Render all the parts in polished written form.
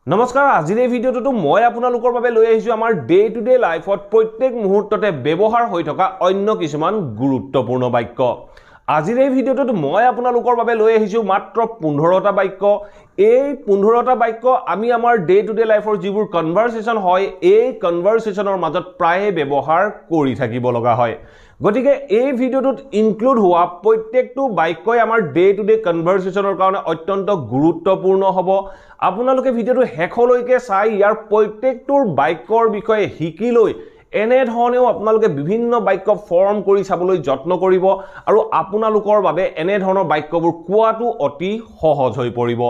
নমস্কাৰ আজিৰ এই ভিডিঅ'টো মই আপোনালোকৰ বাবে লৈ আহিছো আমাৰ ডে টু ডে লাইফত প্ৰত্যেক মুহূৰ্ততে ব্যৱহাৰ হৈ থকা অন্য কিছুমান গুৰুত্বপূৰ্ণ বাক্য আজিৰ এই ভিডিঅ'টোত মই আপোনালোকৰ বাবে লৈ আহিছো মাত্ৰ 15টা বাক্য এই 15টা বাক্য আমি আমাৰ ডে টু ডে লাইফৰ যিবোৰ কনভাৰসেচন হয় এই কনভাৰসেচনৰ মাজত প্ৰায়ে ব্যৱহাৰ কৰি থাকিব লগা হয় গতিকে এই ভিডিঅ'টোত ইনক্লুড হোৱা প্ৰত্যেকটো বাক্যই আমাৰ ডে টু ডে কনভাৰসেচনৰ কাৰণে অত্যন্ত গুৰুত্বপূৰ্ণ হ'ব আপোনালোকে ভিডিঅ'টো হেকলৈকে চাই ইয়াৰ প্ৰত্যেকটোৰ বাক্যৰ বিষয়ে শিকি লৈ এনে ধৰণেও আপোনালোকে বিভিন্ন বাক্য ফৰ্ম কৰি চাবলৈ যত্ন কৰিব আৰু আপোনালোকৰ বাবে এনে ধৰণৰ বাক্যবোৰ কোৱাটো অতি সহজ হৈ পৰিব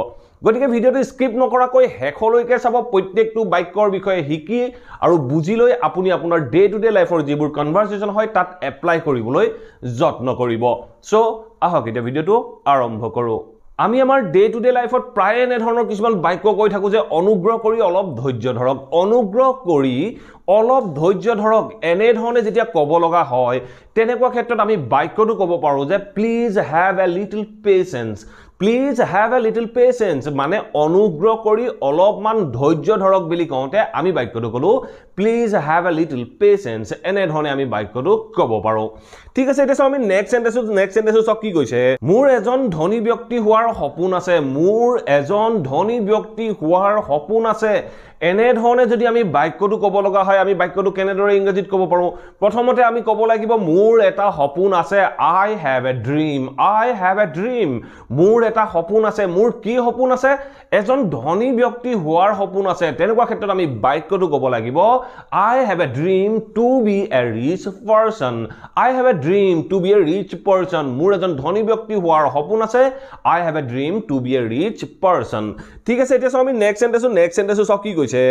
গতিকে ভিডিঅ'টো স্কিপ নকৰাকৈ হেকলৈকে চাব প্ৰত্যেকটো বাক্যৰ বিষয়ে শিকি আৰু বুজি লৈ আপুনি আপোনাৰ ডে টু ডে লাইফৰ যিবোৰ কনভাৰসেচন হয় তাত এপ্লাই কৰিবলৈ যত্ন কৰিব সো আহক এতিয়া ভিডিঅ'টো আৰম্ভ কৰো আমি আমাৰ ডে টু ডে লাইফত প্ৰায় এনে ধৰণৰ কিছুমান বাক্য কৈ থাকো যে অনুগ্ৰহ কৰি অলপ ধৈৰ্য ধৰক অনুগ্ৰহ কৰি অলপ ধৈৰ্য ধৰক এনে ধৰণে যেতিয়া ক'ব লগা হয় তেনেকুৱা ক্ষেত্ৰত আমি বাক্যটো ক'ব পাৰো যে please have a little patience please have a little patience মানে অনুগ্ৰহ কৰি অলপমান ধৈৰ্য ধৰক বুলি কওঁতে আমি বাক্যটো কলো please have a little patience এনে ধৰণে আমি বাক্যটো ক'ব পাৰো ঠিক আছে এতিয়া আমি নেক্সট সেন্টেন্স কি কৈছে মোৰ এজন ধনী ব্যক্তি হোৱাৰ সপোন আছে মোৰ এজন ধনী ব্যক্তি হোৱাৰ সপোন আছে এনে ধৰণে যদি আমি বাক্যটো ক'ব লগা হয় আমি বাক্যটো কেনেদৰে ইংৰাজীত ক'ব পাৰো প্ৰথমতে আমি ক'ব লাগিব মোৰ এটা সপোন আছে I have a dream মোৰ এটা সপোন আছে মোৰ কি সপোন আছে এজন ধনী ব্যক্তি হোৱাৰ সপোন আছে তেনেকুৱা ক্ষেত্ৰত আমি বাক্যটো ক'ব লাগিব I have a dream to be a rich person I have a dream to be a rich person মোৰ এজন ধনী ব্যক্তি হোৱাৰ সপোন আছে I have a dream to be a rich person ঠিক আছে এতিয়া আমি নেক্সট সেন্টেন্স কি কৈছে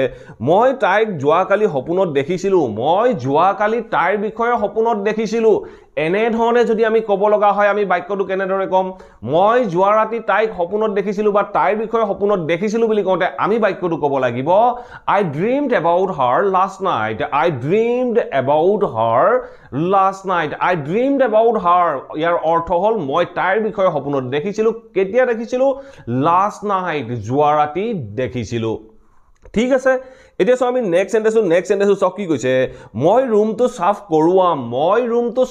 মই তাইক যোৱাকালি সপোনত দেখিছিলো মই যোৱাকালি তাইৰ বিষয়ে সপোনত দেখিছিলো এনে ধৰণে যদি আমি ক'ব লগা হয় আমি বাক্যটো কেনেদৰে ক'ম মই যোৱা ৰাতি তাইক সপোনত দেখিছিলো বা তাইৰ বিষয়ে সপোনত দেখিছিলো বুলি কওঁতে আমি বাক্যটো ক'ব লাগিব I dreamed about her last night I dreamed about her last night I dreamed about her ইয়াৰ অৰ্থ হ'ল মই তাইৰ বিষয়ে সপোনত দেখিছিলো কেতিয়া দেখিছিলো last night যোৱা ৰাতি দেখিছিলো ঠিক আছে এতিয়া আমি নেক্সট সেন্টেন্স কি কৈছে মই ৰুমটো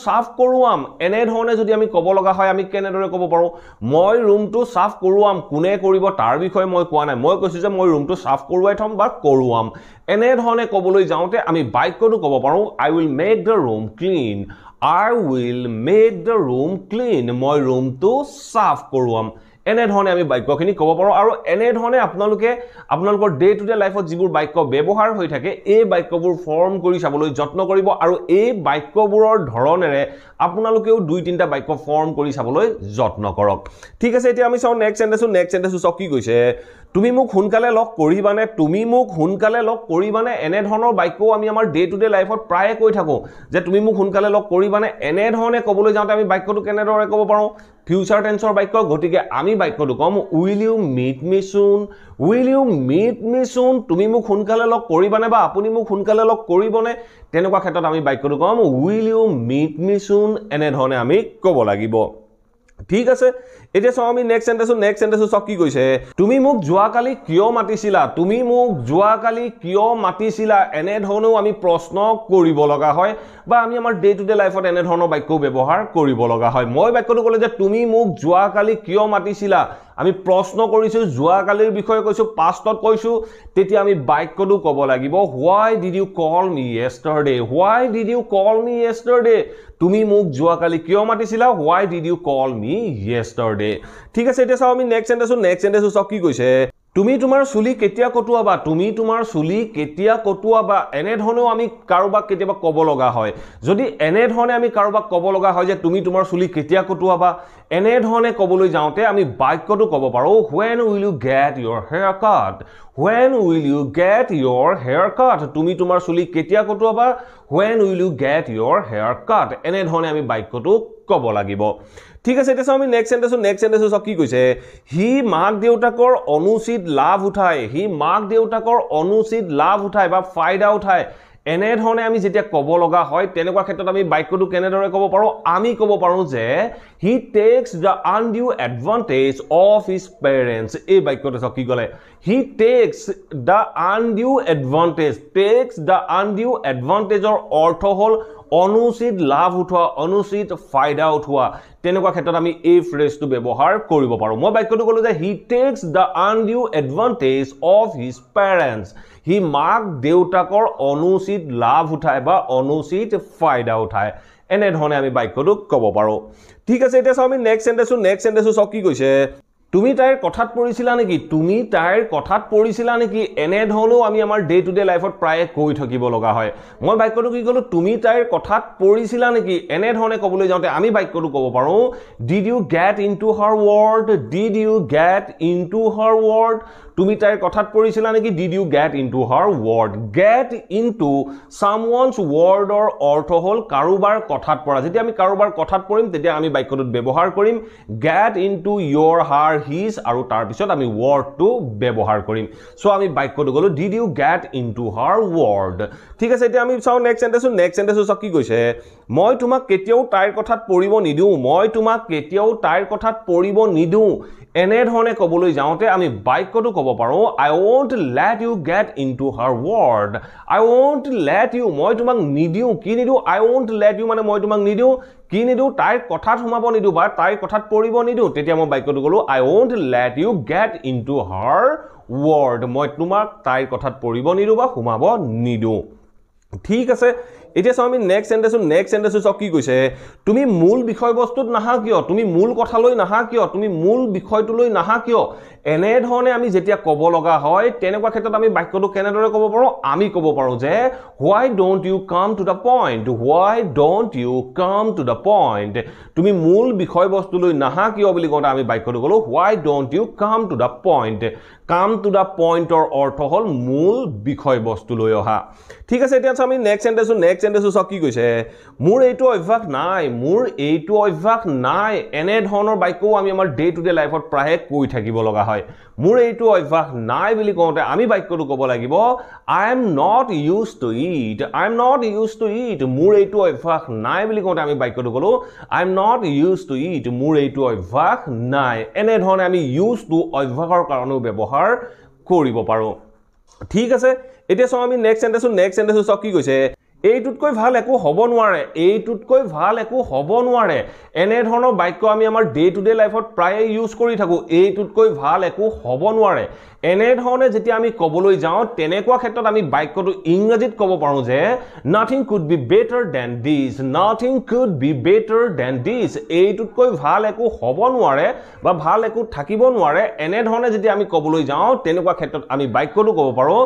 সাফ কৰোৱাম এনে ধৰণে যদি আমি ক'ব লগা হয় আমি কেনেদৰে ক'ব পাৰো মই ৰুমটো সাফ কৰোৱাম কোনে কৰিব তাৰ বিষয়ে মই কোৱা নাই মই কৈছো যে মই ৰুমটো সাফ কৰোৱাই থম বা কৰোৱাম এনে ধৰণে ক'বলৈ যাওঁতে আমি বাক্যটো ক'ব পাৰো I will make the room clean মই ৰুমটো সাফ কৰোৱাম এনে ধৰণে আমি বাক্যখিনি ক'ব পাৰো আৰু এনে ধৰণে আপোনালোকৰ ডে টু ডে লাইফত যিবোৰ বাক্য ব্যৱহাৰ হৈ থাকে এই বাক্যবোৰ ফৰ্ম কৰি চাবলৈ যত্ন কৰিব আৰু এই বাক্যবোৰৰ ধৰণেৰে আপোনালোকেও 2-3টা বাক্য ফৰ্ম কৰি চাবলৈ যত্ন কৰক ঠিক আছে এতিয়া আমি চাও নেক্সট সেন্টেন্স কি কৈছে তুমি মোক সোনকালে লগ কৰিবানে এনে ধৰণৰ বাক্য আমি আমাৰ ডে টু ডে লাইফত প্ৰায়ে কৈ থাকো যে তুমি মোক সোনকালে লগ কৰিবানে এনে ধৰণে ক'বলৈ যাওঁতে আমি বাক্যটো কেনেদৰে ক'ব পাৰো ফিউচাৰ টেন্সৰ বাক্য গতিকে আমি বাক্যটো কম will you meet me soon তুমি মোক সোনকালে লগ কৰিবানে বা আপুনি মোক সোনকালে লগ কৰিবনে তেনেকুৱা ক্ষেত্ৰত আমি বাক্যটো কম will you meet me soon এনে ধৰণে আমি ক'ব লাগিব ঠিক আছে এতিয়া আমি নেক্সট সেন্টেন্স কি কৈছে তুমি মোক যোৱাকালি কিয় মাতিছিলা এনে ধৰণেও আমি প্ৰশ্ন কৰিব লগা হয় বা আমি আমাৰ ডে টু ডে লাইফত এনে ধৰণৰ বাক্য ব্যৱহাৰ কৰিব লগা হয় মই বাক্যটো ক'লে যে তুমি মোক যোৱাকালি কিয় মাতিছিলা আমি প্ৰশ্ন কৰিছো যোৱাকালিৰ বিষয়ে কৈছো পাষ্টত কৈছো তেতিয়া আমি বাক্যটো ক'ব লাগিব why did you call me yesterday তুমি মোক যোৱাকালি কিয় মাতিছিলা why did you call me yesterday ঠিক আছে এতিয়া চাও আমি নেক্সট সেন্টেন্স কি কৈছে তুমি তোমাৰ চুলি কেতিয়া কটুৱাবা এনে ধৰণেও আমি কাৰোবাক কেতিয়াবা ক'ব লগা হয় যদি এনে ধৰণে আমি কাৰোবাক ক'ব লগা হয় যে তুমি তোমাৰ চুলি কেতিয়া কটুৱাবা এনে ধৰণে ক'বলৈ যাওঁতে আমি বাক্যটো ক'ব পাৰো when will you get your haircut তুমি তোমাৰ চুলি কেতিয়া কটুৱাবা when will you get your haircut এনে ধৰণে আমি বাক্যটো ক'ব লাগিব ঠিক আছে এতিয়া আমি নেক্সট সেন্টেন্স কি কৈছে হি মাক দেউতাকৰ অনুচিত লাভ উঠায় বা ফায়দা উঠায় এনেধৰণে আমি যেতিয়া ক'ব লগা হয় তেনেকুৱা ক্ষেত্ৰত আমি বাক্যটো কেনেদৰে ক'ব পাৰো আমি ক'ব পাৰো যে he takes the undue advantage of his parents এই বাক্যটো চাওক কি ক'লে he takes the undue advantage or অৰ্থ হ'ল অনুচিত লাভ উঠোৱা অনুচিত ফায়দা উঠোৱা তেনেকুৱা ক্ষেত্ৰত আমি এই ফ্ৰেজটো ব্যৱহাৰ কৰিব পাৰো মই বাক্যটো ক'লো যে he takes the undue advantage of his parents হি মাক দেউতাকৰ অনুচিত লাভ উঠায় বা অনুচিত ফায়দা উঠায় এনেধৰণে আমি বাক্যটো ক'ব পাৰো ঠিক আছে এতিয়া চাও আমি নেক্সট সেন্টেন্সটো চাও কি কৈছে তুমি তাইৰ কথাত পৰিছিলা নেকি এনেধৰণেও আমি আমাৰ ডে টু ডে লাইফত প্ৰায়ে কৈ থাকিব লগা হয় মই বাক্যটো কি ক'লো তুমি তাইৰ কথাত পৰিছিলা নেকি এনেধৰণে ক'বলৈ যাওঁতে আমি বাক্যটো ক'ব পাৰো did you get into her word তুমি তাইৰ কথাত পৰিছিলা নেকি did you get into her word get into someone's word or অৰ্থ হ'ল কাৰোবাৰ কথাত পৰা যেতিয়া আমি কাৰোবাৰ কথাত পৰিম তেতিয়া আমি বাক্যটোত ব্যৱহাৰ কৰিম get into your her his আৰু তাৰ পিছত আমি wordটো ব্যৱহাৰ কৰিম সো আমি বাক্যটো গলো did you get into her word ঠিক আছে এতিয়া আমি চাও নেক্সট সেন্টেন্সটো চাও কি কৈছে মই তোমাক কেতিয়াও তাইৰ কথাত পৰিব নিদিও এনেধৰণে ক'বলৈ যাওঁতে আমি বাক্যটো ক'ব পাৰো I won't let you get into her word মই তোমাক নিদিও কি নিদিও I won't let you মানে মই তোমাক নিদিও কি নিদিও তাইৰ কথাত সোমাব নিদিও বা তাইৰ কথাত পৰিব নিদিও তেতিয়া মই বাক্যটো ক'লো I won't let you get into her word মই তোমাক তাইৰ কথাত পৰিব নিদিও বা সোমাব নিদিও ঠিক আছে এতিয়া চাও আমি নেক্সট সেন্টেন্সটো চাও কি কৈছে তুমি মূল বিষয়বস্তুত নাহা কিয় তুমি মূল কথালৈ নাহা কিয় তুমি মূল বিষয়টোলৈ নাহা কিয় এনেধৰণে আমি যেতিয়া ক'ব লগা হয় তেনেকুৱা ক্ষেত্ৰত আমি বাক্যটো কেনেদৰে ক'ব পাৰো আমি ক'ব পাৰো যে why don't you come to the point তুমি মূল বিষয়বস্তুলৈ নাহা কিয় বুলি কওঁতে আমি বাক্যটো ক'লো why don't you come to the point or অৰ্থ হ'ল মূল বিষয়বস্তুলৈ অহা ঠিক আছে এতিয়া আমি নেক্সট সেন্টেন্সটো চাও কি কৈছে মোৰ এইটো অভ্যাস নাই এনে ধৰণৰ বাক্যও আমি আমাৰ ডে টু ডে লাইফত প্ৰায়ে কৈ থাকিব লগা হয় মোৰ এইটো অভ্যাস নাই বুলি কওঁতে আমি বাক্যটো ক'ব লাগিব I am not used to it মোৰ এইটো অভ্যাস নাই বুলি কওঁতে আমি বাক্যটো ক'লো I am not used to it মোৰ এইটো অভ্যাস নাই এনে ধৰণে আমি used to অভ্যাসৰ কাৰণেও ব্যৱহাৰ কৰিব পাৰো ঠিক আছে এতিয়া চাও আমি নেক্সট সেন্টেন্সটো চাও কি কৈছে এইটুতকৈ ভাল একো হ'ব নোৱাৰে এনে ধৰণৰ বাক্য আমি আমাৰ ডে টু ডে লাইফত প্ৰায়ে ইউজ কৰি থাকো এইটুতকৈ ভাল একো হ'ব নোৱাৰে এনে ধৰণে যেতিয়া আমি ক'বলৈ যাওঁ তেনেকুৱা ক্ষেত্ৰত আমি বাক্যটো ইংৰাজীত ক'ব পাৰো যে nothing could be better than this এইটুতকৈ ভাল একো হ'ব নোৱাৰে বা ভাল একো থাকিব নোৱাৰে এনে ধৰণে যেতিয়া আমি ক'বলৈ যাওঁ তেনেকুৱা ক্ষেত্ৰত আমি বাক্যটো ক'ব পাৰো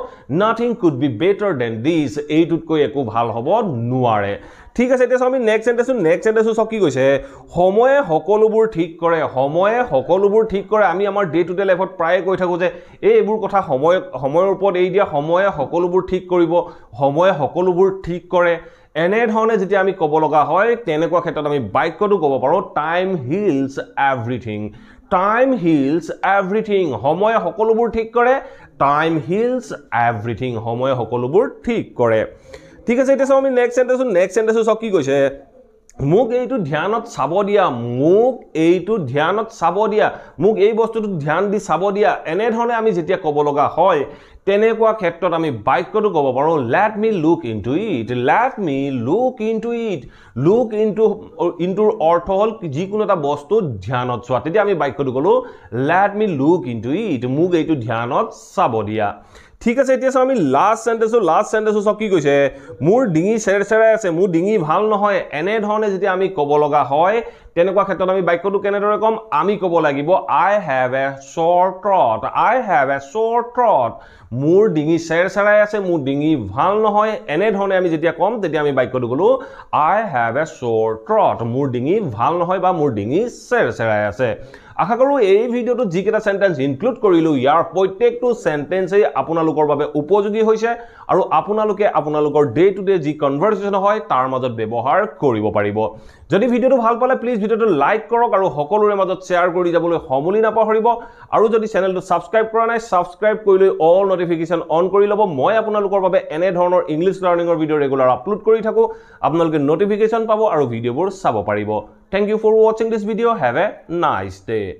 nothing could be better than this এইটুতকৈ একো ভাল হ'ব নোৱাৰে ঠিক আছে এতিয়া আমি নেক্সট সেন্টেন্সটো চাও কি কৈছে সময়ে সকলোবোৰ ঠিক কৰে আমি আমাৰ ডে টু ডে লাইফত প্ৰায়ে কৈ থাকো যে এইবোৰ কথা সময়ৰ ওপৰত এই দিয়া সময়ে সকলোবোৰ ঠিক কৰিব সময়ে সকলোবোৰ ঠিক কৰে এনে ধৰণে যেতিয়া আমি ক'ব লগা হয় তেনেকুৱা ক্ষেত্ৰত আমি বাক্যটো ক'ব পাৰো time heals everything সময়ে সকলোবোৰ ঠিক কৰে time heals everything সময়ে সকলোবোৰ ঠিক কৰে ঠিক আছে এতিয়া চাও আমি নেক্সট সেন্টেন্সটো চাও কি কৈছে মোক এইটো ধ্যানত চাব দিয়া মোক এই বস্তুটো ধ্যান দি চাব দিয়া এনে ধৰণে আমি যেতিয়া ক'ব লগা হয় তেনেকুৱা ক্ষেত্ৰত আমি বাক্যটো ক'ব পাৰো let me look into অৰ্থ হ'ল যিকোনো এটা বস্তু ধ্যানত চোৱা তেতিয়া আমি বাক্যটো ক'লো let me look into it মোক এইটো ধ্যানত চাব দিয়া ঠিক আছে এতিয়া আমি লাস্ট সেন্টেন্সটো চাও কি কৈছে মোৰ ডিঙি চেৰচেৰাই আছে মোৰ ডিঙি ভাল নহয় এনে ধৰণে যেতিয়া আমি ক'ব লগা হয় তেনেকুৱা ক্ষেত্ৰত আমি বাক্যটো কেনেদৰে ক'ম আমি ক'ব লাগিব I have a sore throat মোৰ ডিঙি চেৰচেৰাই আছে মোৰ ডিঙি ভাল নহয় এনে ধৰণে আমি যেতিয়া ক'ম তেতিয়া আমি বাক্যটো ক'লো I have a sore throat মোৰ ডিঙি ভাল নহয় বা মোৰ ডিঙি চেৰচেৰাই আছে আশা কৰোঁ এই ভিডিঅ'টোত যিকেইটা সেন্টেন্স ইনক্লুড কৰিলো ইয়াৰ প্ৰত্যেকটো সেন্টেন্সই আপোনালোকৰ বাবে উপযোগী হৈছে আৰু আপোনালোকে আপোনালোকৰ ডে টু ডে যি কনভাৰসেচন হয় তাৰ মাজত ব্যৱহাৰ কৰিব পাৰিব যদি ভিডিঅ'টো ভাল পালে প্লিজ ভিডিঅ'টো লাইক কৰক আৰু সকলোৰে মাজত শেয়াৰ কৰি যাবলৈ সমুলি নাপাহৰিব আৰু যদি চেনেলটো সাবস্ক্ৰাইব কৰা নাই সাবস্ক্ৰাইব কৰি লৈ অল নটিফিকেশন অন কৰি ল'ব মই আপোনালোকৰ বাবে এনে ধৰণৰ ইংলিশ লাৰ্নিংৰ ভিডিঅ' ৰেগুলাৰ আপলোড কৰি থাকো আপোনালোকে নটিফিকেশন পাব আৰু ভিডিঅ'বোৰ চাব পাৰিব Thank you for watching this video. Have a nice day.